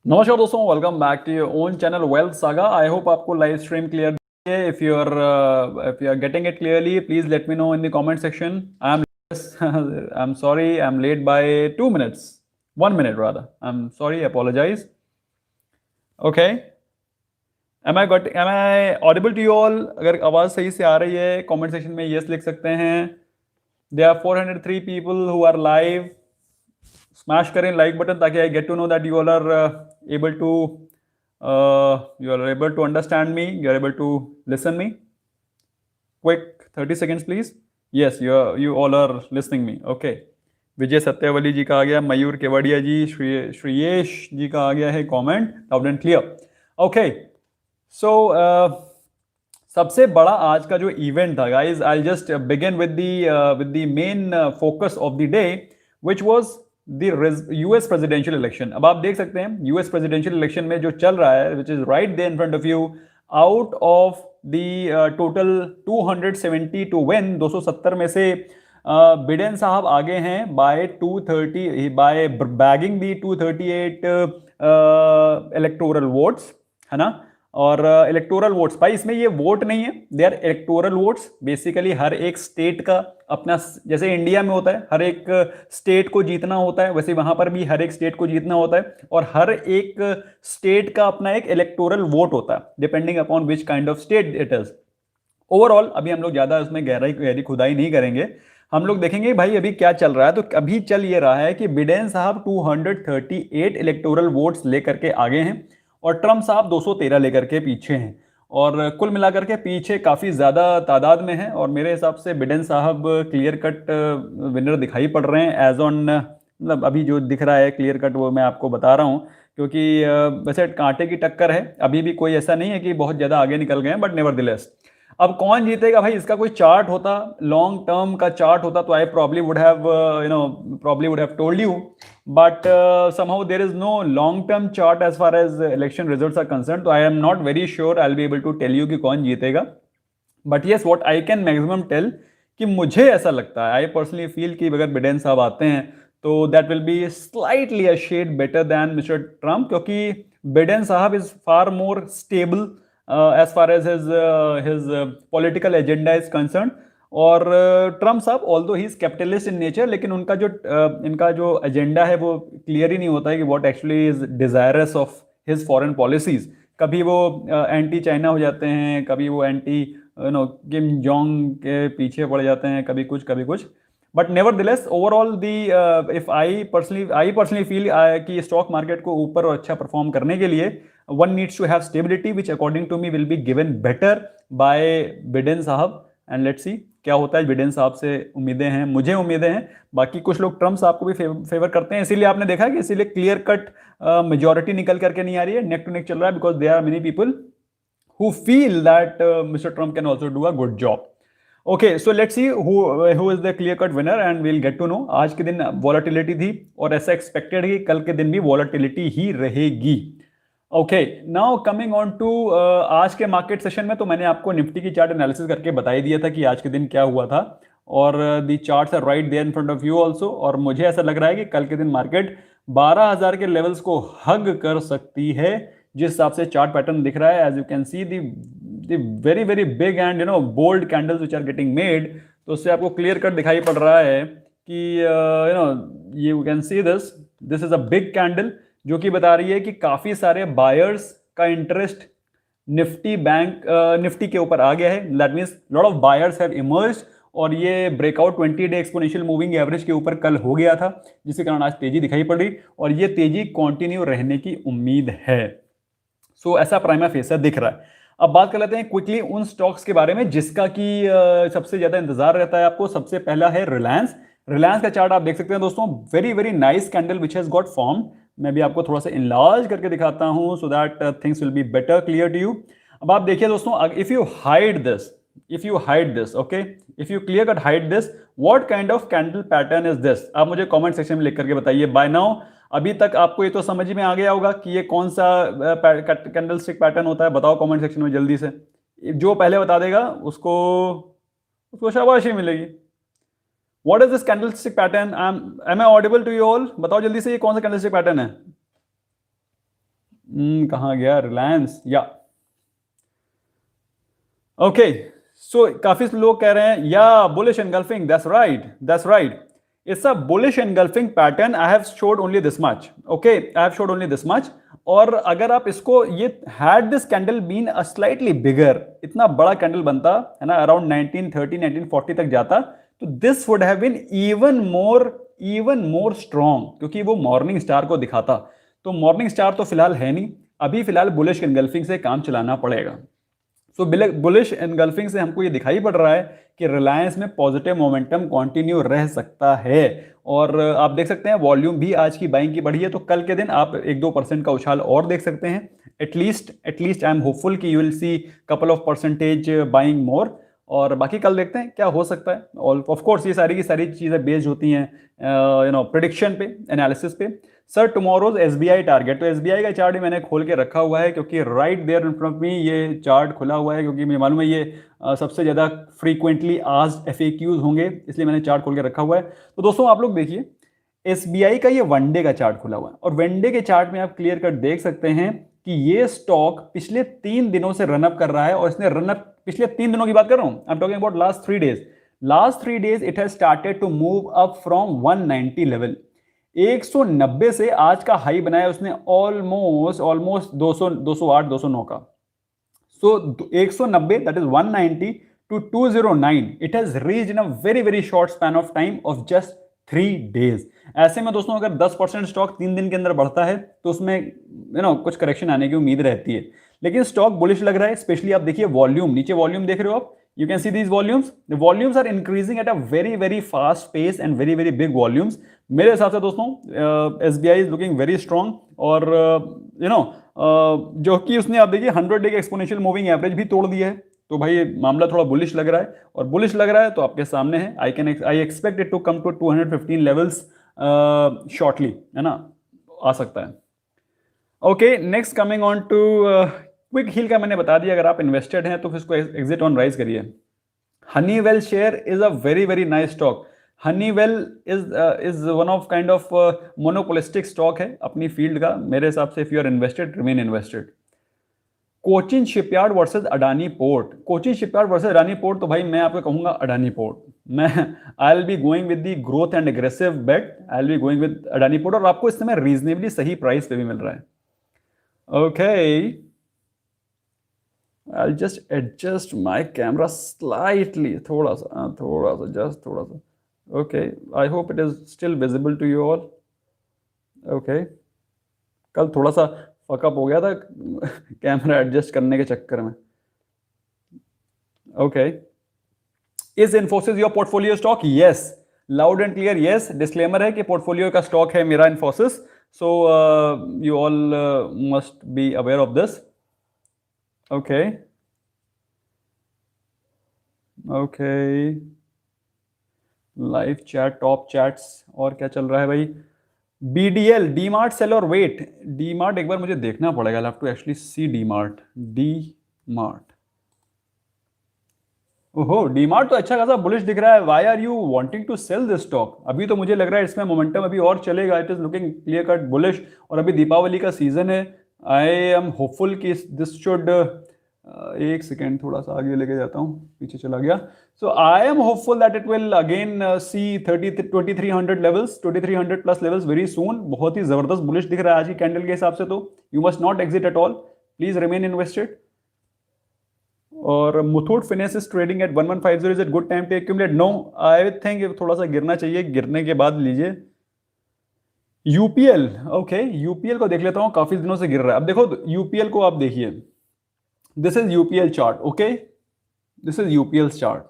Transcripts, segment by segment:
नमस्कार दोस्तों, welcome back to your own channel Wealth Saga. I hope आपको live stream clear है। If you are getting it clearly, please let me know in the comment section. I am sorry, I am late by 2 minutes, 1 minute rather. I'm sorry, apologize. Okay, am I audible to you all? अगर आवाज सही से आ रही है comment section में yes लिख सकते हैं। There are 403 people who are live. Smash करें लाइक बटन ताकि I get to know that you all are able to understand me, you are able to listen me. Quick 30 seconds please. Yes, you all are listening me. Okay, Vijay Satyavali ji का आ गया, मयूर केवड़िया जी, श्रीयेश जी का आ गया है comment, loud and clear. Okay, so सबसे बड़ा आज का जो इवेंट था guys, I just begin with the main focus of the day which was the US presidential election. अब आप देख सकते हैं यूएस प्रेसिडेंशियल इलेक्शन में जो चल रहा है, which is right there in front of you, out of the total 270 to win, 270 में से बिडेन साहब आगे हैं by 230, by bagging the 238 electoral votes, है ना। और इलेक्टोरल वोट्स भाई, इसमें ये वोट नहीं है, they are electoral votes. Basically हर एक स्टेट का अपना, जैसे इंडिया में होता है हर एक स्टेट को जीतना होता है, वैसे वहां पर भी हर एक स्टेट को जीतना होता है, और हर एक स्टेट का अपना एक इलेक्टोरल वोट होता है, depending upon which kind of state it is. Overall अभी हम लोग ज्यादा उसमें गहरी खुदाई नहीं करेंगे, हम लोग देखेंगे भाई अभी क्या चल रहा है। तो अभी चल ये रहा है कि बिडेन साहब 238 इलेक्टोरल वोट्स लेकर के आगे हैं और ट्रम्प साहब 213 लेकर के पीछे हैं, और कुल मिलाकर के पीछे काफी ज्यादा तादाद में है। और मेरे हिसाब से बिडेन साहब क्लियर कट विनर दिखाई पड़ रहे हैं एज ऑन, मतलब अभी जो दिख रहा है क्लियर कट वो मैं आपको बता रहा हूँ, क्योंकि वैसे कांटे की टक्कर है, अभी भी कोई ऐसा नहीं है कि बहुत ज्यादा आगे निकल गए हैं, बट नेवरदिलेस अब कौन जीतेगा भाई, इसका कोई चार्ट होता, लॉन्ग टर्म का चार्ट होता, तो I probably would have probably would have told you, but somehow there is no long term chart as far as election results are concerned, so I am not very sure I'll be able to tell you कि कौन जीतेगा। But yes, what I can maximum tell कि मुझे ऐसा लगता है, आई personally feel कि अगर बिडेन साहब आते हैं तो that will be slightly a shade better than Mr Trump, क्योंकि बिडेन साहब is far more stable as far as his political agenda is concern. और ट्रम्प साहब although he is capitalist in nature, लेकिन इनका जो एजेंडा है वो clear ही नहीं होता है कि what actually is desirous of his foreign policies. कभी वो एंटी चाइना हो जाते हैं, कभी वो एंटी किम जोंग के पीछे पड़ जाते हैं, कभी कुछ। But nevertheless overall the, if I personally feel कि स्टॉक मार्केट को ऊपर और अच्छा परफॉर्म करने के लिए one needs to have stability, which according to me will be given better by Biden साहब। एंड लेट्स सी क्या होता है। बिडेन साहब से उम्मीदें हैं, मुझे उम्मीदें हैं, बाकी कुछ लोग ट्रम्प साहब को भी फेवर करते हैं, इसीलिए आपने देखा कि इसीलिए क्लियर कट मेजोरिटी निकल करके नहीं आ रही है, नेक टू नेक चल रहा है, because there are many people who feel that Mr. Trump can also do a good job. Okay, so let's see who is the clear cut winner and we'll get to know. आज के दिन volatility थी और ऐसा expected है कि कल के दिन भी volatility ही रहेगी। Okay, now coming on to आज के मार्केट सेशन में, तो मैंने आपको निफ्टी की चार्ट एनालिसिस करके बता ही दिया था कि आज के दिन क्या हुआ था, और the charts are right there in front of you also. और मुझे ऐसा लग रहा है कि कल के दिन मार्केट 12,000 के लेवल्स को हग कर सकती है, जिस हिसाब से चार्ट पैटर्न दिख रहा है। As you can see the very very big and bold candles which are getting made, तो उससे आपको क्लियर कट दिखाई पड़ रहा है कि you can see this is a big candle, जो कि बता रही है कि काफी सारे बायर्स का इंटरेस्ट निफ्टी के ऊपर आ गया है। That means lot of buyers have emerged, और ये breakout 20 day exponential moving average के ऊपर कल हो गया था, जिसके कारण आज तेजी दिखाई पड़ रही, और ये तेजी कंटिन्यू रहने की उम्मीद है। सो ऐसा प्राइमा फेसा दिख रहा है। अब बात कर लेते हैं क्विकली उन स्टॉक्स के बारे में जिसका कि सबसे ज्यादा इंतजार रहता है आपको। सबसे पहला है रिलायंस। रिलायंस का चार्ट आप देख सकते हैं दोस्तों, very very nice candle which has got form. मैं भी आपको थोड़ा सा इनलार्ज करके दिखाता हूं so that things will be better clear to you. अब आप देखिए दोस्तों, if you hide this, okay, if you clear cut hide this, what kind of candle pattern is this, आप मुझे कमेंट सेक्शन में लिख करके बताइए। बाय नाउ अभी तक आपको ये तो समझ में आ गया होगा कि ये कौन सा कैंडल स्टिक पैटर्न होता है। बताओ कमेंट सेक्शन में जल्दी से, जो पहले बता देगा उसको शाबाशी मिलेगी। What is this candle stick pattern? Am I audible to you all? बताओ जल्दी से, ये कौन सा कैंडल स्टिक पैटर्न है? कहाँ गया रिलायंस या ओके। सो काफी लोग कह रहे हैं या bullish engulfing, that's right, it's a bullish engulfing pattern, I have showed only this much, okay, I have showed only this much. और अगर आप इसको ये had this candle been a slightly bigger, इतना बड़ा कैंडल बनता है ना, अराउंड 1930 1940 तक जाता, तो this would have been even more strong, क्योंकि वो मॉर्निंग स्टार को दिखाता। तो मॉर्निंग स्टार तो फिलहाल है नहीं, अभी फिलहाल बुलिश एनगल्फिंग से काम चलाना पड़ेगा। सो बुलिश एनगल्फिंग से हमको ये दिखाई पड़ रहा है कि रिलायंस में पॉजिटिव मोमेंटम कंटिन्यू रह सकता है। और आप देख सकते हैं वॉल्यूम भी आज की बाइंग की बढ़ी है, तो कल के दिन आप 1-2% का उछाल और देख सकते हैं। एटलीस्ट आई एम होपफुल कि you will see couple of percentage buying more. और बाकी कल देखते हैं क्या हो सकता है। और ऑफ कोर्स ये सारी की सारी चीज़ें बेस्ड होती हैं प्रिडिक्शन पे, एनालिसिस पे। सर टुमारोज एसबीआई टारगेट, तो एसबीआई का चार्ट ही मैंने खोल के रखा हुआ है, क्योंकि राइट देयर इन फ्रंट मी ये चार्ट खुला हुआ है, क्योंकि मुझे मालूम है ये सबसे ज़्यादा फ्रीक्वेंटली आज एफएक्यूज होंगे, इसलिए मैंने चार्ट खोल के रखा हुआ है। तो दोस्तों आप लोग देखिए, एसबीआई का ये वनडे का चार्ट खुला हुआ है, और वनडे के चार्ट में आप क्लियर कट देख सकते हैं कि ये स्टॉक पिछले 3 दिनों से रनअप कर रहा है। और इसने रनअप पिछले 3 दिनों की बात कर रहा हूं, I am talking about last 3 days it has started to move up from 190 level. 190 से आज का हाई बनाया उसने ऑलमोस्ट 208 209 का। सो 190 that is 190 to 209 it has reached in a very short span of time of just 3 days। ऐसे में दोस्तों अगर 10% स्टॉक 3 दिन के अंदर बढ़ता है तो उसमें कुछ करेक्शन आने की उम्मीद रहती है, लेकिन स्टॉक बुलिश लग रहा है। स्पेशली आप देखिए वॉल्यूम, नीचे वॉल्यूम देख रहे हो आप, you can see these volumes, the volumes are increasing at a very fast pace and very big volumes। मेरे हिसाब से दोस्तों SBI is looking very strong। और जो कि उसने आप देखिए 100 डे के एक्सपोनेंशियल मूविंग एवरेज भी तोड़ दिया है, तो भाई मामला थोड़ा बुलिश लग रहा है। और बुलिश लग रहा है तो आपके सामने है, I expect it to come to 215 levels shortly, है ना, आ सकता है। Okay, next coming on to Quick Heal का मैंने बता दिया, अगर आप इन्वेस्टेड हैं तो फिर इसको एग्जिट ऑन राइज करिए। Honeywell share is a very nice stock. Honeywell is one of kind of monopolistic stock है अपनी फील्ड का, मेरे हिसाब से। If you are invested, remain invested. Cochin Shipyard versus Adani port, Cochin Shipyard versus Adani port, तो भाई मैं आपको कहूंगा अडानी पोर्ट। मैं I will be going with the growth and aggressive bet, I will be going with Adani port, और आपको इस समय रीजनेबली सही प्राइस पे भी मिल रहा है। Okay, I'll just adjust my camera slightly, थोड़ा सा just थोड़ा सा। Okay, I hope it is still visible to you all। Okay, कल थोड़ा सा फकअप हो गया था कैमरा एडजस्ट करने के चक्कर में। Okay, is Infosys your portfolio stock? Yes, loud and clear yes। Disclaimer है कि पोर्टफोलियो का स्टॉक है मेरा Infosys, so you all must be aware of this। Okay live chat, top chats, और क्या चल रहा है भाई। बीडीएल, डीमार्ट सेल और वेट। डीमार्ट एक बार मुझे देखना पड़ेगा, I have to actually see DMart. ओहो, डीमार्ट तो अच्छा खासा बुलिश दिख रहा है। Why are you wanting to sell this stock? अभी तो मुझे लग रहा है इसमें मोमेंटम अभी और चलेगा, it is looking clear cut bullish, और अभी दीपावली का सीजन है। आई एम होपफुल कि दिस शुड, एक सेकेंड थोड़ा सा आगे लेके जाता हूँ, पीछे चला गया। So I am hopeful that it will again see 2300 levels, 2300 plus levels very soon. बहुत ही जबरदस्त बुलिश दिख रहा है आज की कैंडल के हिसाब से, तो you must not exit at all, please remain invested. और Muthoot finance is trading at 1150, is it good time to accumulate? No, I think थोड़ा सा गिरना चाहिए, गिरने के बाद लीजिए। यूपीएल, ओके, यूपीएल को देख लेता हूं, काफी दिनों से गिर रहा है। अब देखो यूपीएल को आप देखिए, this is UPL chart, okay, this is UPL chart.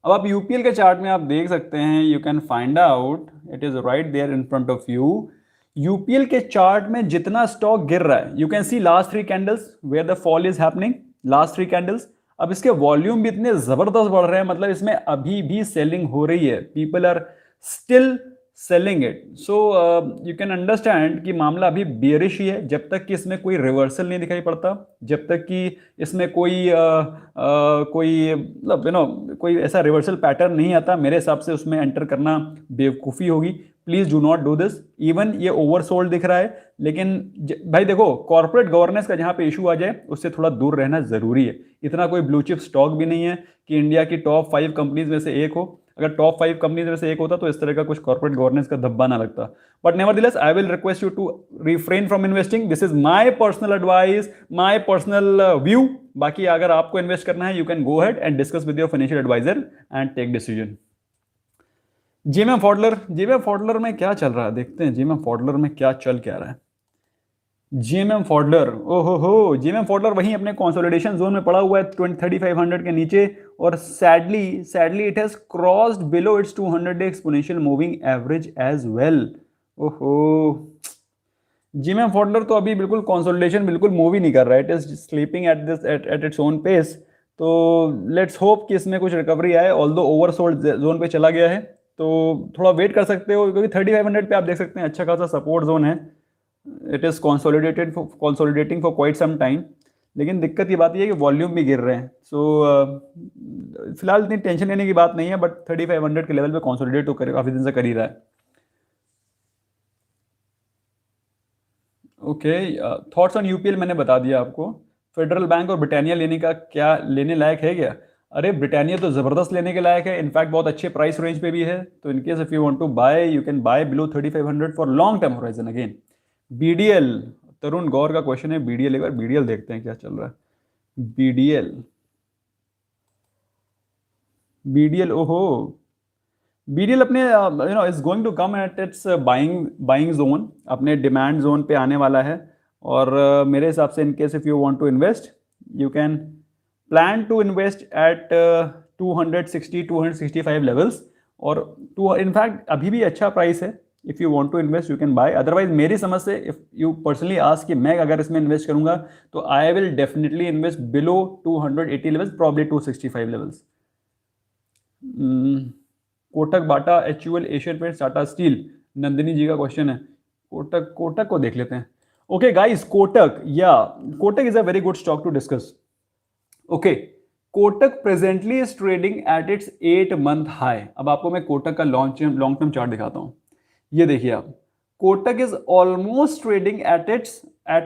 अब आप यूपीएल के चार्ट में आप देख सकते हैं, you can find out, it is right there in front of you. UPL के चार्ट में जितना स्टॉक गिर रहा है, you can see last 3 candles where the fall is happening, last 3 candles. अब इसके वॉल्यूम भी इतने जबरदस्त बढ़ रहे हैं, मतलब इसमें अभी भी सेलिंग हो रही है, people are still selling it. So you can understand कि मामला अभी बेयरिश ही है, जब तक कि इसमें कोई रिवर्सल नहीं दिखाई पड़ता, जब तक कि इसमें कोई मतलब कोई ऐसा रिवर्सल पैटर्न नहीं आता, मेरे हिसाब से उसमें एंटर करना बेवकूफ़ी होगी। Please do not do this. Even ये ओवरसोल्ड दिख रहा है, लेकिन भाई देखो, कॉर्पोरेट गवर्नेंस का जहां पे इशू आ जाए उससे थोड़ा दूर रहना जरूरी है। इतना कोई ब्लू चिप स्टॉक भी नहीं है कि इंडिया की टॉप 5 कंपनीज में से एक हो। अगर टॉप 5 कंपनीज में से एक होता तो इस तरह का कुछ कॉर्पोरेट गवर्नेंस का धब्बा ना लगता। But nevertheless I will request you to refrain from investing. This is my personal advice, my personal view. बाकी अगर आपको इन्वेस्ट करना है, you can go ahead and discuss with your financial advisor and take decision. GMM Pfaudler, GMM Pfaudler में क्या चल रहा है देखते हैं। जेएमएम फॉडलर में क्या चल क्या रहा है। जेएमएम फॉडलर, ओहो हो, जेएमएम फॉडलर वहीं अपने कंसोलिडेशन जोन में पड़ा हुआ है 3500 के नीचे, और sadly it has crossed below it's 200 day exponential moving average age well. ओहो, जेएमएम फॉडलर तो अभी बिल्कुल कंसोलिडेशन बिल्कुल मूव ही नहीं कर रहा है। It is sleeping at this at its own pace. तो लेट्स होप कि इसमें कुछ रिकवरी आए। ऑल्दो ओवरसोल्ड जोन पे चला गया है, तो थोड़ा वेट कर सकते हो, क्योंकि 3500 पे आप देख सकते हैं अच्छा खासा सपोर्ट जोन है। It is consolidating for quite some time. लेकिन दिक्कत ये बात ये है कि वॉल्यूम भी गिर रहे हैं। सो फिलहाल इतनी टेंशन लेने की बात नहीं है, बट 3500 के लेवल पे कंसोलिडेट तो काफ़ी दिन से कर ही रहा है। ओके, थॉट्स ऑन यूपीएल मैंने बता दिया आपको। फेडरल बैंक और ब्रिटानिया लेने का क्या, लेने लायक है क्या? अरे ब्रिटानिया तो ज़बरदस्त लेने के लायक है, इनफैक्ट बहुत अच्छे प्राइस रेंज पे भी है। तो in case if you want to buy, you can buy below 3500 for long term horizon again. BDL, Tarun Gaur का क्वेश्चन है बीडीएल। एक बार बीडीएल देखते हैं क्या चल रहा है। बीडीएल, बीडीएल, ओहो, बीडीएल अपने is going to come at its buying zone, अपने डिमांड जोन पे आने वाला है। और मेरे हिसाब से in case if you want to invest, you can plan to invest at 265 levels. और टू इनफैक्ट अभी भी अच्छा प्राइस है। If you want to invest you can buy. Otherwise मेरी समझ से, इफ यू पर्सनली आस्क कि मैं अगर इसमें इन्वेस्ट करूंगा, तो I will definitely invest below 280 levels, probably 265 levels. Kotak, Bata, HUL, Asian Paints, Tata Steel, Nandini ji का क्वेश्चन है। कोटक, कोटक को देख लेते हैं। ओके गाइस, कोटक, या Kotak is a very good stock to discuss. Okay, Kotak presently is trading at its 8 month high. अब आपको मैं कोटक का लॉन्ग टर्म चार्ट दिखाता हूं। ये देखिए आप, Kotak is almost trading at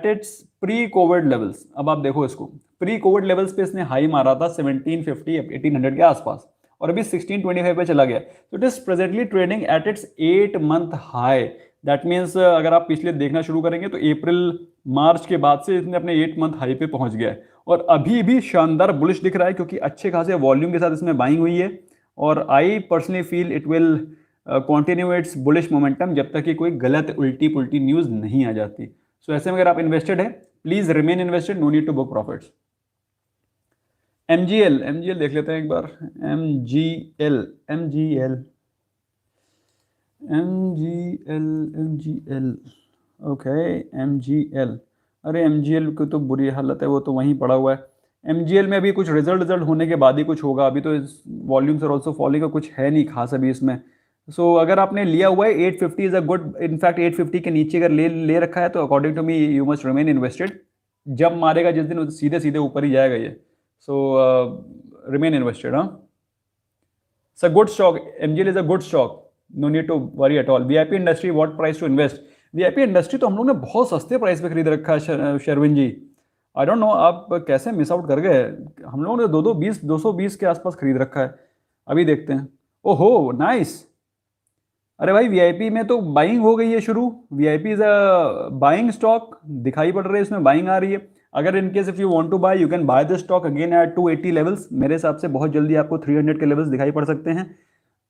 it's pre Covid levels. अब आप देखो इसको, प्री कोविड लेवल्स पे इसने हाई मारा था 1750 1800 के आसपास, और अभी 1625 पे चला गया। तो it is presently trading at its 8 month high. That means अगर आप पिछले देखना शुरू करेंगे तो अप्रैल मार्च के बाद से इसने अपने 8 मंथ हाई पे पहुंच गया है, और अभी भी शानदार बुलिश दिख रहा है, क्योंकि अच्छे खासे वॉल्यूम के साथ इसमें बाइंग हुई है। और आई personally feel it will continue its bullish momentum जब तक कि कोई गलत उल्टी पुल्टी न्यूज़ नहीं आ जाती। सो ऐसे में अगर आप इन्वेस्टेड है, please remain invested, no need to book profits. MGL, MGL देख लेते हैं एक बार। MGL, MGL, MGL, MGL, okay, MGL. अरे एमजीएल की तो बुरी हालत है, वो तो वहीं पड़ा हुआ है। एमजीएल में अभी कुछ रिजल्ट होने के बाद ही कुछ होगा। अभी तो इस वॉल्यूम्स और ऑल्सो फॉलिंग का कुछ है नहीं खास अभी इसमें। सो अगर आपने लिया हुआ है 850 इज अ गुड, इनफैक्ट 850 के नीचे अगर ले रखा है तो according to me you must remain invested. जब मारेगा जिस दिन सीधे सीधे ऊपर ही जाएगा ये। So remain invested. हाँ, it's a good stock, MGL is a good stock, no need to worry at all. VIP industry, what price to invest? VIP industry तो हम लोग ने बहुत सस्ते प्राइस पे खरीद रखा है Sharvin ji. I don't know आप कैसे मिस आउट कर गए। हम लोगों ने 220 के आसपास खरीद रखा है। अभी देखते हैं। ओहो नाइस। अरे भाई वीआईपी में तो बाइंग हो गई है शुरू। VIP is a buying stock, दिखाई पड़ रही है इसमें बाइंग आ रही है। अगर in case if you want to buy, you can buy this stock again at 280 levels. मेरे हिसाब से बहुत जल्दी आपको 300 के लेवल्स दिखाई पड़ सकते हैं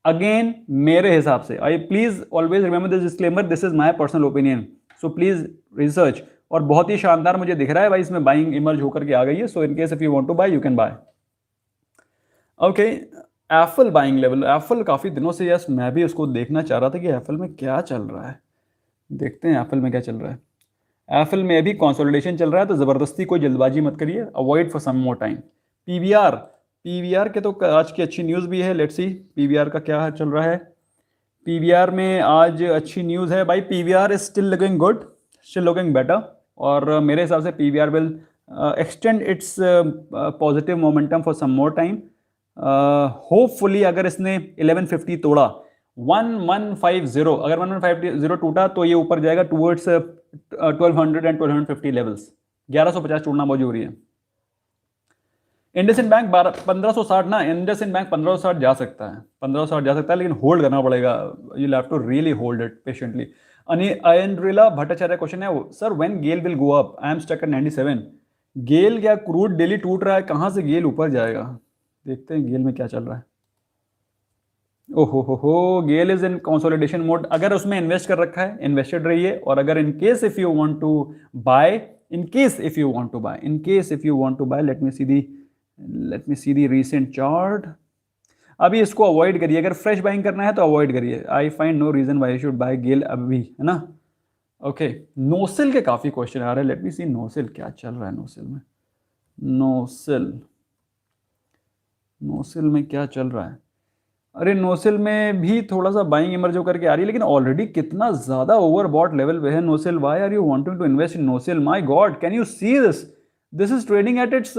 अगेन मेरे हिसाब से। I please always remember this disclaimer, this is my personal opinion, so please research. और बहुत ही शानदार मुझे दिख रहा है भाई, इसमें बाइंग इमर्ज होकर के आ गई है। So in case if you want to buy, you can buy. Okay, Apple buying level, Apple काफ़ी दिनों से, यस मैं भी उसको देखना चाह रहा था कि एप्पल में क्या चल रहा है। देखते हैं एप्पल में क्या चल रहा है। एप्पल में अभी कंसोलिडेशन चल रहा है, तो ज़बरदस्ती कोई जल्दबाजी मत करिए, avoid for some more time. PVR, PVR के तो आज की अच्छी न्यूज़ भी है। लेट्स सी पीवीआर का क्या चल रहा है। पीवीआर में आज अच्छी न्यूज़ है भाई, PVR is still looking good, still looking better. और मेरे हिसाब से PVR will extend its positive momentum for some more time. Hopefully अगर इसने 1150 तोड़ा, 1150, अगर 1150 टूटा तो ये ऊपर जाएगा टूवर्ड्स 1200 एंड 1250 लेवल्स। 1150 टूटना बहुत जरूरी है। इंडसइंड बैंक 1560 ना, इंडसइंड बैंक 1560 जा सकता है, 1560 जा सकता है, लेकिन होल्ड करना पड़ेगा। You have to really hold it patiently. Aindrila Bhattacharya question है वो, sir when GAIL will go up, I am stuck at 97। GAIL क्या क्रूड डेली टूट रहा है, कहां से गेल ऊपर जाएगा? देखते हैं गेल में क्या चल रहा है। ओहो हो, गेल इज इन कंसोलिडेशन मोड। अगर उसमें इन्वेस्ट कर रखा है, इन्वेस्टेड रहिए। और अगर in case if you want to buy, in case if you want to buy, in case if you want to buy, let me see the recent chart. अभी इसको अवॉइड करिए, अगर फ्रेश बाइंग करना है तो अवॉइड करिए। I find no reason why should buy GAIL अभी, है ना। ओके, नोसिल के काफी क्वेश्चन आ रहे हैं। लेट मी सी नोसिल क्या चल रहा है। नोसिल में, नोसिल में क्या चल रहा है? अरे नोसिल में भी थोड़ा सा बाइंग इमर्ज करके आ रही है, लेकिन ऑलरेडी कितना ज्यादा ओवरबॉट लेवल पे है Nocil. Why are you wanting to invest in Nocil? My god, can you see this? This is trading at its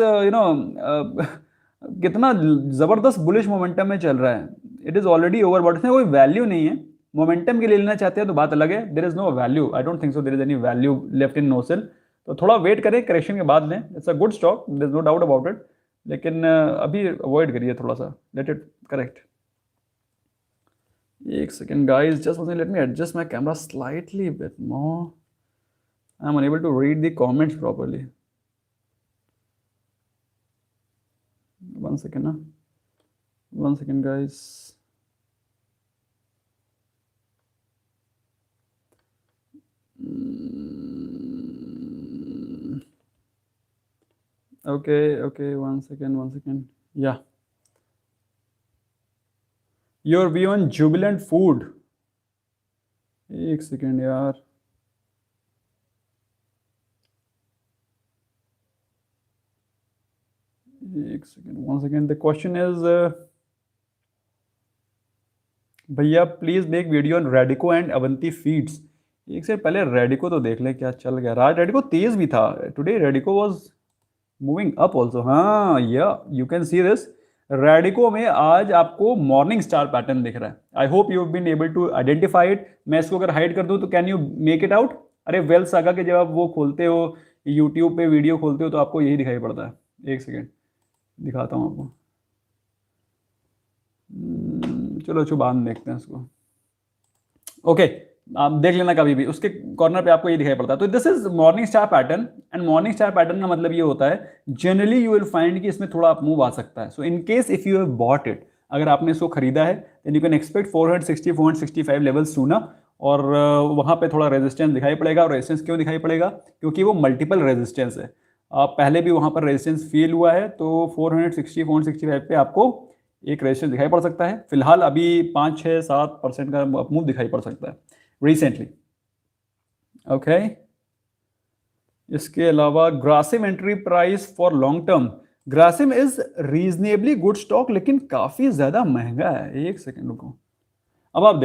कितना जबरदस्त बुलिश मोमेंटम में चल रहा है। इट इज ऑलरेडी ओवरबॉट, इसमें कोई वैल्यू नहीं है। मोमेंटम के लिए लेना चाहते हैं तो बात अलग है। There is no value, I don't think so there is any value left in Nocil. तो थोड़ा वेट करें, करेक्शन के बाद लें। It's a good stock, there is no doubt about it, लेकिन अभी अवॉइड करिए थोड़ा सा, लेट इट करेक्ट। एक second guys, just let me adjust my camera slightly bit more, I am unable to read the comments properly. One second ना, one second guys. Okay, one second. Yeah. Your view on Jubilant Food. एक second यार, एक second, one second. The question is, भैया please make video on Radico and Avanti Feeds. एक से पहले रेडिको तो देख ले क्या चल गया। राज रेडिको तेज भी था today, Radico was moving up also. हाँ, yeah you can see this. Radico में आज आपको मॉर्निंग स्टार पैटर्न दिख रहा है। I hope you have been able to identify it. मैं इसको अगर हाइड कर दूं तो can you make it out? अरे वेल्थ सागा के जब आप वो खोलते हो, यूट्यूब पे वीडियो खोलते हो, तो आपको यही दिखाई पड़ता है। एक सेकेंड दिखाता हूँ आपको। चलो बाद में देखते हैं इसको। ओके, आप देख लेना कभी भी, उसके कॉर्नर पे आपको ये दिखाई पड़ता है। तो this is morning star pattern, and morning star pattern का मतलब ये होता है जनरली यू विल फाइंड कि इसमें थोड़ा अप मूव आ सकता है। So in case if you have bought it, अगर आपने इसको खरीदा है, then you can expect 460 465 levels soon. और वहाँ पे थोड़ा रेजिस्टेंस दिखाई पड़ेगा। और रेजिस्टेंस क्यों दिखाई पड़ेगा? क्योंकि वो मल्टीपल रेजिस्टेंस है। पहले भी वहाँ पर रेजिस्टेंस फील हुआ है, तो 460 465 पे आपको एक रेजिस्टेंस दिखाई पड़ सकता है। फिलहाल अभी 5-6-7% का मूव दिखाई पड़ सकता है रिसेंटली। ओके, इसके अलावा Grasim entry price for long term. Grasim is reasonably good stock, लेकिन काफी ज्यादा महंगा है। एक सेकेंड रुको, अब आप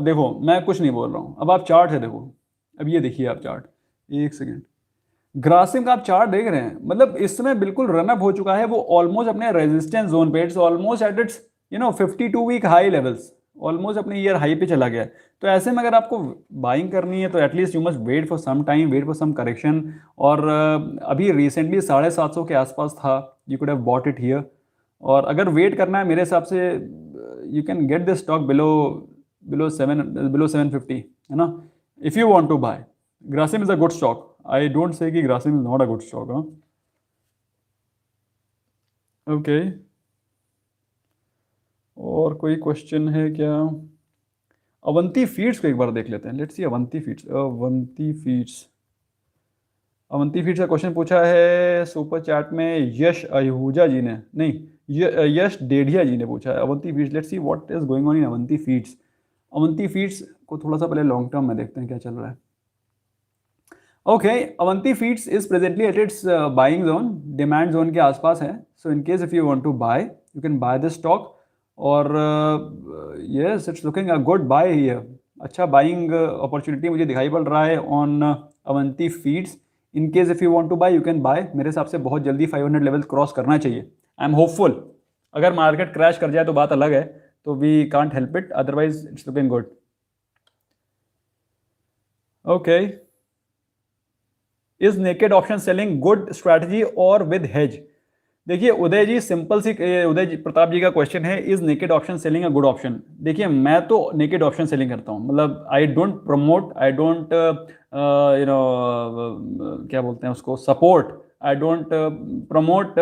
देखो, मैं कुछ नहीं बोल रहा हूं। अब आप चार्ट है देखो, अब ये देखिए आप चार्ट। एक सेकेंड, ग्रासिम का आप चार्ट देख रहे हैं, मतलब इस समय बिल्कुल रनअप हो चुका है। वो ऑलमोस्ट अपने रेजिस्टेंस जोन पे, it's almost at its 52 week high levels, almost अपने ईयर हाई पे चला गया है। तो ऐसे में अगर आपको बाइंग करनी है तो at least you must wait for some time, wait for some correction. और अभी रिसेंटली 750 के आसपास था, you could have bought it here. और अगर वेट करना है मेरे हिसाब से, you can get this stock below 750, है ना, if you want to buy. Grasim is a good stock, I don't say कि Grasim is not a good stock. हाँ, ओके, और कोई क्वेश्चन है क्या? अवंती फीड्स को एक बार देख लेते हैं। Let's see Avanti feeds. Avanti feeds का क्वेश्चन पूछा है सुपर चैट में यश अहूजा जी ने, नहीं यश डेढ़िया जी ने पूछा है Avanti feeds. Let's see what is going on in Avanti feeds. Avanti feeds को थोड़ा सा पहले लॉन्ग टर्म में देखते हैं क्या चल रहा है। Okay, Avanti Feeds is presently at its buying zone, demand zone के आसपास है। So in case if you want to buy, you can buy this stock. और yes, it's looking a good buy here. अच्छा बाइंग अपॉर्चुनिटी मुझे दिखाई पड़ रहा है on Avanti Feeds. In case if you want to buy, you can buy. मेरे हिसाब से बहुत जल्दी 500 लेवल क्रॉस करना चाहिए। I am hopeful. अगर मार्केट क्रैश कर जाए तो बात अलग है, तो we can't help it, otherwise it's looking good. Okay, is naked option selling good strategy और विद हेज? देखिए उदय जी, सिंपल सी उदय जी प्रताप जी का क्वेश्चन है, is naked option selling a good option? देखिए मैं तो नेकेड ऑप्शन सेलिंग करता हूँ, मतलब आई don't promote, I don't you know क्या बोलते हैं उसको, support, I don't promote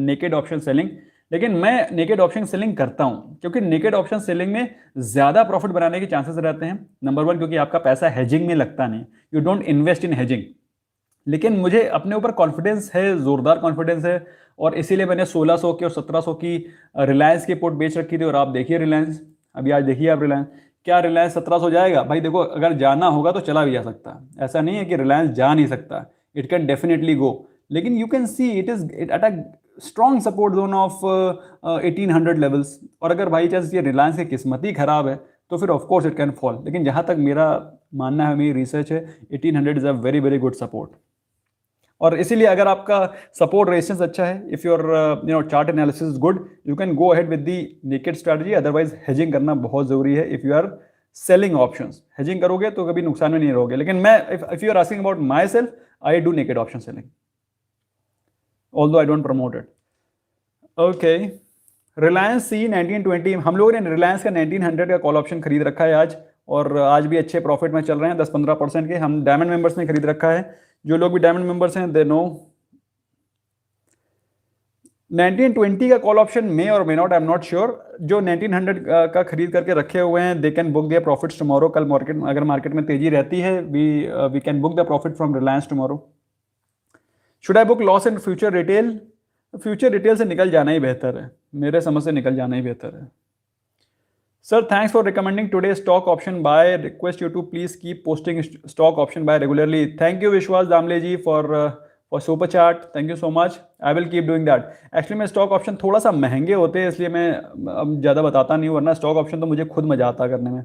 naked option selling. लेकिन मैं नेकेड ऑप्शन सेलिंग करता हूँ क्योंकि नेकेड ऑप्शन सेलिंग में ज़्यादा प्रॉफिट बनाने के चांसेस रहते हैं। नंबर वन, क्योंकि आपका पैसा हेजिंग में लगता नहीं, you don't invest in hedging. लेकिन मुझे अपने ऊपर कॉन्फिडेंस है, ज़ोरदार कॉन्फिडेंस है, और इसीलिए मैंने 1600 की और 1700 की रिलायंस की पुट बेच रखी थी। और आप देखिए रिलायंस, अभी आज देखिए आप रिलायंस, क्या रिलायंस 1700 जाएगा? भाई देखो, अगर जाना होगा तो चला भी जा सकता है, ऐसा नहीं है कि रिलायंस जा नहीं सकता, इट कैन डेफिनेटली गो। लेकिन you can see it is at a strong support zone of 1800 levels. और अगर बाई चांस ये रिलायंस की किस्मत ही खराब है तो फिर of course it can fall. लेकिन जहां तक मेरा मानना है, मेरी रिसर्च है, 1800 is a very very good support. और इसीलिए अगर आपका सपोर्ट रेजिस्टेंस अच्छा है, if your chart analysis is good, you can go ahead with the naked strategy. Otherwise hedging करना बहुत जरूरी है। If you are selling options, hedging करोगे तो कभी नुकसान में नहीं रहोगे। लेकिन मैं, if you are asking about my self, I do naked option selling, although I don't promote it. Okay, Reliance सी 1920, हम लोगों ने रिलायंस का 1900 का कॉल ऑप्शन खरीद रखा है आज, और आज भी अच्छे प्रॉफिट में चल रहे हैं, 10-15% के। हम डायमंड मेंबर्स ने खरीद रखा है, जो लोग भी डायमंड मेंबर्स हैं दे नो। 1920 का कॉल ऑप्शन मे और may not, I am not sure. जो 1900 का खरीद करके रखे हुए हैं, they can book their profits tomorrow. कल मार्केट, अगर मार्केट में तेजी रहती है, we can book the profit from Reliance tomorrow. Should I book loss in Future Retail? Future Retail से निकल जाना ही बेहतर है, मेरे समझ से निकल जाना ही बेहतर है। Sir, thanks for recommending today stock option buy, request you to please keep posting stock option buy regularly. Thank you Vishwas Damle ji for super chart, thank you so much, I will keep doing that. Actually मैं stock option थोड़ा सा महंगे होते हैं, इसलिए मैं अब ज़्यादा बताता नहीं हूँ, वरना स्टॉक ऑप्शन तो मुझे खुद मजा आता करने में।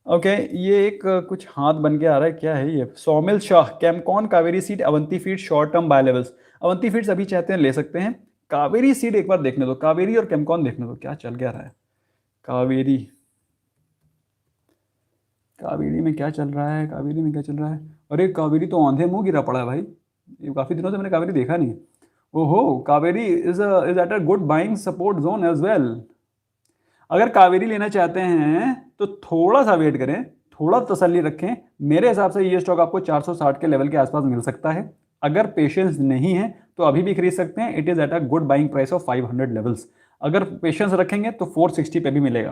ओके, ये एक कुछ हाथ बन के आ रहा है, क्या है ये? सौमिल शाह, कैमकॉन Kaveri Seed Avanti Feed short term buy levels. Avanti Feeds अभी चाहते हैं ले सकते हैं, कावेरी सीड एक बार देखने दो, कावेरी और कैमकॉन देखने दो क्या चल क्या रहा है। कावेरी, कावेरी में क्या चल रहा है? कावेरी में क्या चल रहा है? अरे कावेरी तो आंधे मुंह गिरा पड़ा है भाई, ये काफी दिनों से मैंने कावेरी देखा नहीं। ओहो, Kaveri is at a good buying support zone as well. अगर कावेरी लेना चाहते हैं तो थोड़ा सा वेट करें, थोड़ा तसल्ली रखें। मेरे हिसाब से ये स्टॉक आपको 460 के लेवल के आसपास मिल सकता है। अगर पेशेंस नहीं है तो अभी भी खरीद सकते हैं, it is at a good buying price of 500 levels. अगर पेशेंस रखेंगे तो 460 पे भी मिलेगा।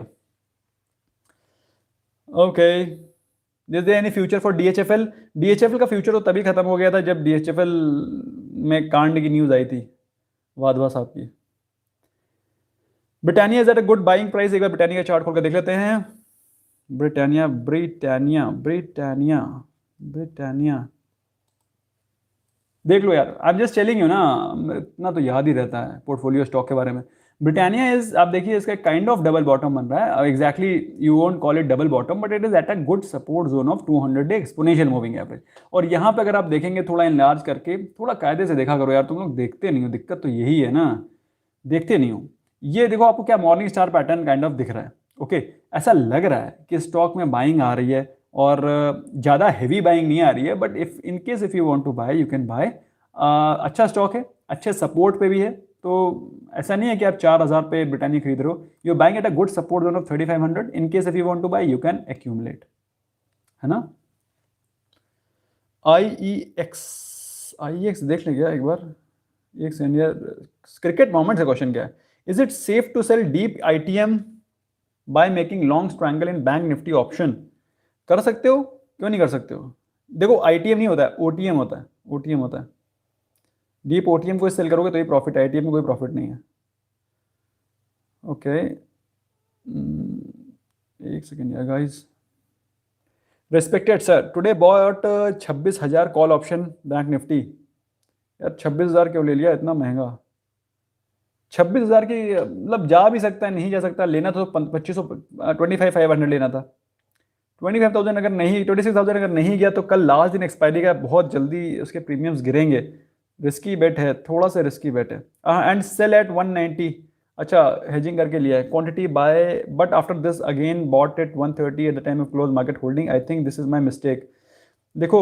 Okay, is there any future for DHFL? DHFL का फ्यूचर तो तभी खत्म हो गया था जब डीएचएफएल में कांड की न्यूज आई थी, वाधवा साहब की। Britannia is at a good buying price. एक बार ब्रिटानिया का चार्ट खोल कर देख लेते हैं। ब्रिटानिया ब्रिटानिया ब्रिटानिया ब्रिटानिया देख लो यार, I am just telling you ना, इतना तो याद ही रहता है पोर्टफोलियो स्टॉक के बारे में। ब्रिटानिया इज, आप देखिए इसका काइंड ऑफ डबल बॉटम बन रहा है। Exactly you won't call it double bottom, but it is at a good support zone of 200 day exponential moving average. और यहाँ पे अगर आप देखेंगे, थोड़ा इनलार्ज करके, थोड़ा कायदे से देखा करो यार, तुम लोग देखते नहीं हो, दिक्कत तो यही है ना, देखते नहीं हो। ये देखो, आपको क्या morning star pattern kind of दिख रहा है। ओके, ऐसा लग रहा है कि स्टॉक में बाइंग आ रही है, और ज़्यादा हैवी बाइंग नहीं आ रही है, but if in case if you want to buy, you can buy. अच्छा स्टॉक है, अच्छे सपोर्ट पे भी है, तो ऐसा नहीं है कि आप 4000 पे ब्रिटानिया खरीद रहे हो। You buying at a good support zone of 3500। In case if you want to buy, you can accumulate, है ना। आई एक्स देख लेंगे एक बार, एक इंडिया क्रिकेट मोमेंट से क्वेश्चन क्या है? Is it safe to sell deep ITM by making long strangle in bank Nifty option? कर सकते हो, क्यों नहीं कर सकते हो? देखो, आईटीएम नहीं होता है, ओटीएम होता है, ओटीएम होता है। डीप ओटीएम को सेल करोगे तो ही प्रॉफिट है, आईटीएम में कोई प्रॉफिट नहीं है। ओके, एक सेकेंड यार guys. Respected sir, today bought 26,000 call option bank Nifty. यार 26,000 क्यों ले लिया, इतना महंगा? 26,000 की, मतलब जा भी सकता है, नहीं जा सकता। लेना तो 2500, 25,500 लेना था। 25,000 अगर नहीं, 26,000 अगर नहीं गया तो कल लास्ट दिन एक्सपायरी का, बहुत जल्दी उसके प्रीमियम्स गिरेंगे। रिस्की बेट है, थोड़ा सा रिस्की बेट है। And sell at 190। अच्छा, हेजिंग करके लिया है quantity buy, but after this again bought it 130 at the time of close market holding, I think this is my mistake. देखो,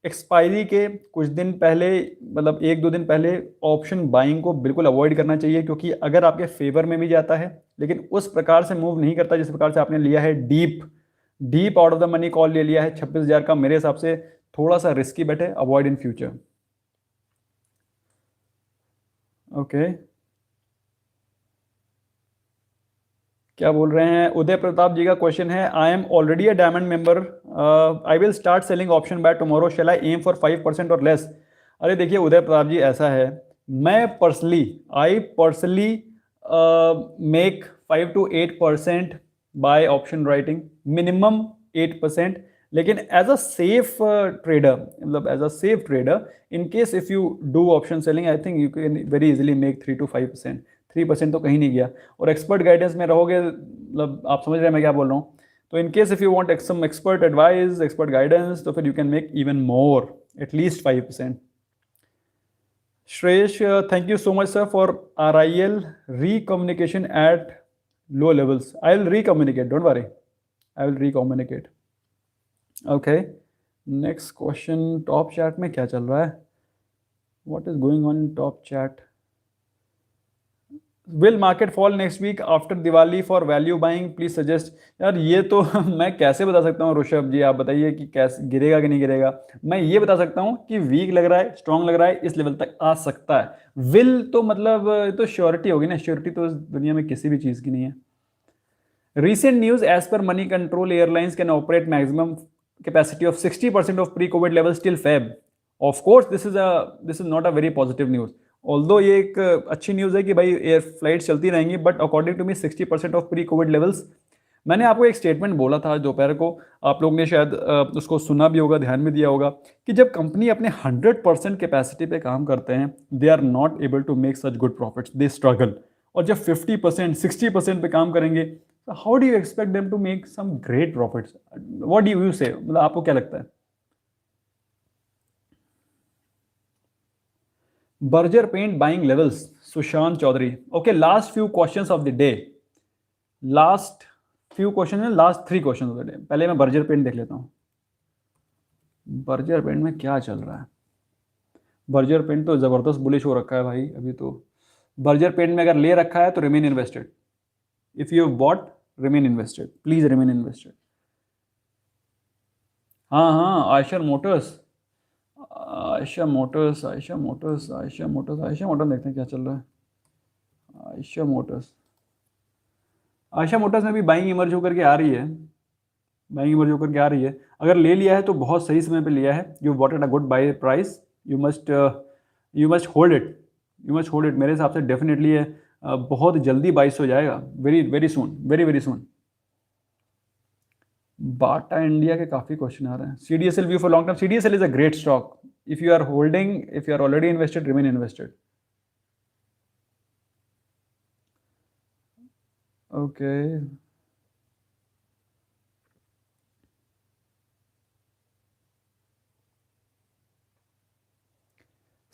एक्सपायरी के कुछ दिन पहले, मतलब एक दो दिन पहले ऑप्शन बाइंग को बिल्कुल अवॉइड करना चाहिए, क्योंकि अगर आपके फेवर में भी जाता है लेकिन उस प्रकार से मूव नहीं करता जिस प्रकार से आपने लिया है, deep deep out of the money call ले लिया है 26,000 का, मेरे हिसाब से थोड़ा सा रिस्की बेट है, अवॉइड इन फ्यूचर। ओके, क्या बोल रहे हैं उदय प्रताप जी का क्वेश्चन है, I am already a diamond member, I will start selling option by tomorrow, shall I am for 5% or less. अरे देखिए उदय प्रताप जी, ऐसा है, मैं personally, I personally make 5 to 8% by option writing, minimum 8%, लेकिन एज अ सेफ ट्रेडर, मतलब as a safe trader, in case if you do option selling, I think you can very easily make 3 to 5%। 3% तो कहीं नहीं गया, और expert guidance में रहोगे, मतलब आप समझ रहे हैं मैं क्या बोल रहा हूँ। तो in case if you want some expert advice, expert guidance, तो फिर you can make even more, at least 5%। Shreyas, thank you so much sir for RIL recommunication at low levels. I will recommunicate, don't worry, I will recommunicate. Okay, next question, top chat में क्या चल रहा है, what is going on in top chat? Will market fall next week after Diwali for value buying, please suggest. यार ये तो मैं कैसे बता सकता हूँ ऋषभ जी, आप बताइए कि कैसे गिरेगा कि नहीं गिरेगा। मैं ये बता सकता हूँ कि वीक लग रहा है, स्ट्रांग लग रहा है, इस लेवल तक आ सकता है। विल तो मतलब तो श्योरिटी होगी ना, श्योरिटी तो इस दुनिया में किसी भी चीज़ की नहीं है। Recent news, as per Money Control, airlines can operate maximum capacity of 60% of pre-COVID levels till Feb. Of course, this is not a very positive news. Although ये एक अच्छी न्यूज़ है कि भाई एयर फ्लाइट चलती रहेंगी, but according to me 60% of pre Covid levels. मैंने आपको एक स्टेटमेंट बोला था दोपहर को, आप लोग ने शायद उसको सुना भी होगा, ध्यान में दिया होगा, कि जब कंपनी अपने 100% कैपेसिटी पे काम करते हैं, they are not able to make such good profits, they struggle. और जब 50% 60% पे काम करेंगे, how do you expect them to make some great profits? What do you say, मतलब आपको क्या लगता है? Berger paint buying levels, Sushant Chaudhary. Okay, last few questions of the day, last few question है, last 3 question of the day. पहले मैं Berger paint देख लेता हूँ, बर्जर पेंट में क्या चल रहा है। बर्जर पेंट तो जबरदस्त बुलिश हो रखा है भाई अभी तो। बर्जर पेंट में अगर ले रखा है तो remain invested, if you bought remain invested, please remain invested. हाँ हाँ, Eicher Motors, Ayesha Motors, Ayesha Motors, Ayesha Motors, Ayesha Motors देखते हैं क्या चल रहा है। आयशा मोटर्स, आयशा मोटर्स में भी बाइंग इमर्ज होकर के आ रही है, बाइंग इमर्ज होकर के आ रही है। अगर ले लिया है तो बहुत सही समय पे लिया है, you bought at a good buy price, you must hold it, you must hold it. मेरे हिसाब से डेफिनेटली है, बहुत जल्दी 22 हो जाएगा, very very soon, very very soon. Bata India के काफ़ी क्वेश्चन आ रहे हैं। CDSL view for long term, CDSL is a great stock, if you are holding, if you are already invested, remain invested. Okay,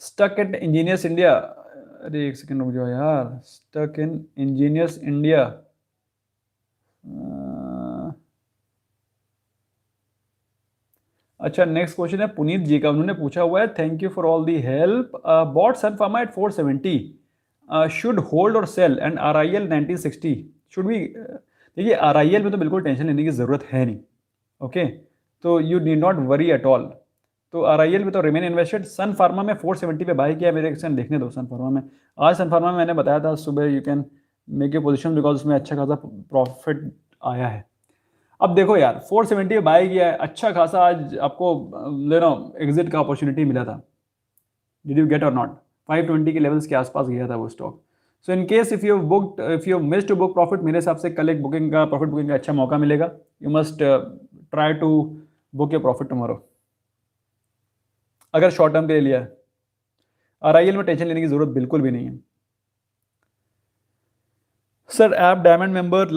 stuck in engineers India, अरे एक second रुक जाओ यार, स्टक इन इंजीनियर्स इंडिया, अच्छा next question है पुनीत जी का, उन्होंने पूछा हुआ है, thank you for all the help, bought Sun Pharma at 470, should hold or sell, and RIL 1960 should भी। देखिए RIL में तो बिल्कुल टेंशन लेने की ज़रूरत है नहीं, ओके, तो you need not worry at all. तो RIL में तो रिमेन इन्वेस्टेड। सन फार्मा में 470 पे बाय किया, मेरे एक्शन देखने दो सन फार्मा में। आज सन फार्मा में मैंने बताया था सुबह, you can make a position because उसमें अच्छा खासा प्रॉफिट आया है। अब देखो यार, 470 पे बाय किया है, अच्छा खासा आज आपको लेना एग्जिट का अपॉर्चुनिटी मिला था, did you get or not? 520 के लेवल्स के आसपास गया था वो स्टॉक। So in case if you booked, if you missed to book profit, मेरे हिसाब से कल एक बुकिंग का, प्रॉफिट बुकिंग का अच्छा मौका मिलेगा। You must try to book your profit tomorrow, अगर शॉर्ट टर्म के लिए लिया है। RIL में टेंशन लेने की जरूरत बिल्कुल भी नहीं है। Sir app diamond member,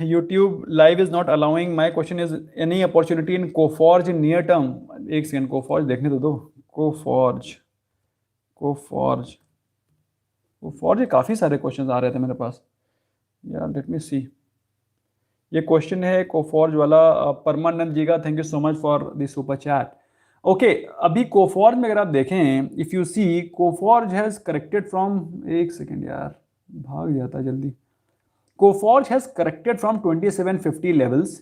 YouTube live is not allowing, my question is any opportunity in Coforge in near term? एक सेकेंड, कोफॉर्ज देखने तो दो, कोफॉर्ज, कोफॉर्ज, कोफॉर्ज ये काफ़ी सारे क्वेश्चन आ रहे थे मेरे पास यार, लेट मी सी। ये क्वेश्चन है कोफॉर्ज वाला, परमानंद जी का, thank you so much for the super chat. Okay, अभी कोफॉर्ज में अगर आप देखें, if you see, Coforge has corrected from, एक सेकेंड यार, भाग जाता जल्दी। Coforge has corrected from 2750 levels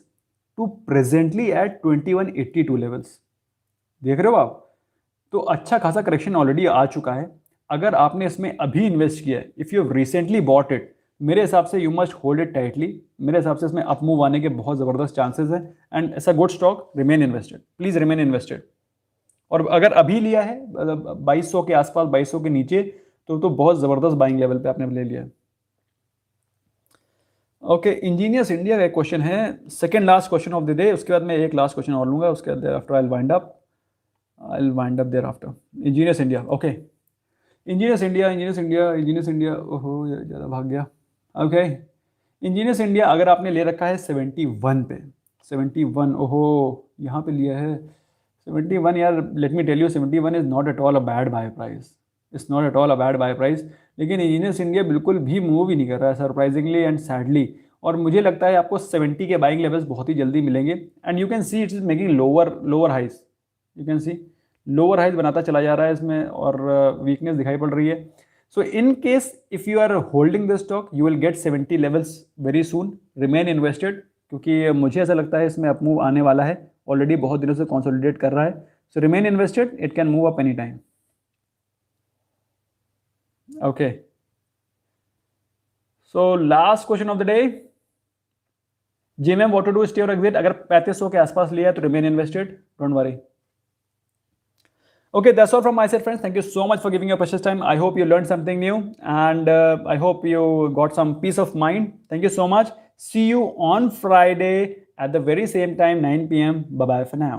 to presently at 2182 levels. देख रहे हो आप? तो अच्छा खासा करेक्शन ऑलरेडी आ चुका है। अगर आपने इसमें अभी इन्वेस्ट किया है, if you have recently bought it, मेरे हिसाब से you must hold it tightly. मेरे हिसाब से इसमें अप मूव आने के बहुत ज़बरदस्त चांसेस हैं, एंड ऐसा good stock, remain invested, please remain invested. और अगर अभी लिया है 2200 के आसपास, 2200 के नीचे, तो बहुत ज़बरदस्त बाइंग लेवल पे आपने ले लिया है। ओके, इंजीनियर्स इंडिया का क्वेश्चन है, second last question of the day, उसके बाद मैं एक लास्ट क्वेश्चन और लूँगा, उसके बाद after I wind up there after. Engineers India, okay, engineers India, ओहो ज़्यादा भाग गया। ओके, इंजीनियर्स इंडिया अगर आपने ले रखा है 71 पे, 71, ओहो यहाँ पे लिया है 71 यार, let me tell you, 71 is not at all a bad buy price, it's not at all a bad buy price. लेकिन इंजीनियर्स इंडिया बिल्कुल भी मूव ही नहीं कर रहा है, सरप्राइजिंगली एंड सैडली। और मुझे लगता है आपको 70 के बाइंग लेवल्स बहुत ही जल्दी मिलेंगे, and you can see it is making lower highs, you can see lower highs बनाता चला जा रहा है इसमें, और वीकनेस दिखाई पड़ रही है। So in case if you are holding this stock, you will get 70 levels very soon, remain invested, क्योंकि मुझे ऐसा लगता है इसमें अप मूव आने वाला है, ऑलरेडी बहुत दिनों से कंसोलिडेट कर रहा है। So remain invested, it can move up any time. Okay, so last question of the day, जी ma'am, what to do, stay और एग्जिट? अगर 3500 के आसपास लिया है तो remain invested, don't worry. Okay, that's all from my side, friends. Thank you so much for giving your precious time. I hope you learned something new, and I hope you got some peace of mind. Thank you so much. See you on Friday at the very same time, 9 p.m. Bye-bye for now.